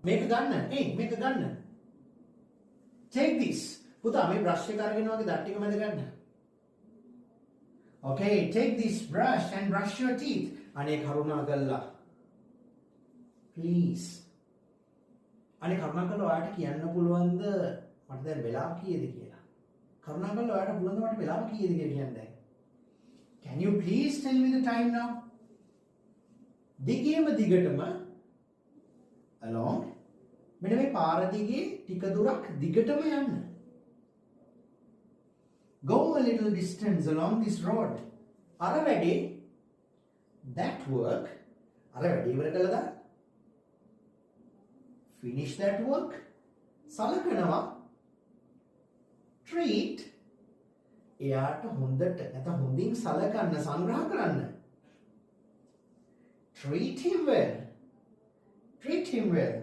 මේක ගන්න. මේක ගන්න. Take this. පුතා මේ brush එක අරගෙන වගේ දත් ටික මැද ගන්න. Okay, take this brush and brush your teeth. අනේ කරුණා කළා. Please. අනේ කරුණා කළා ඔයාලට කියන්න පුළුවන්ද මට දැන් වෙලාව කීයද කියලා? කරුණා කළා ඔයාලට පුළුවන්ද මට වෙලාව කීයද කියලා කියන්න දැන්? Can you please tell me the time now? දිගේම දිගටම along මෙන්න මේ පාර දිගේ ටික දුරක් දිගටම යන්න. Go a little distance along this road. අර වැඩේ that work අර වැඩේ ඉවර කළාද? Finish that work. සලකනවා treat එයාට හොඳට නැත්නම් හොඳින් සලකන්න සංග්‍රහ කරන්න. Treat him well. Treat him well.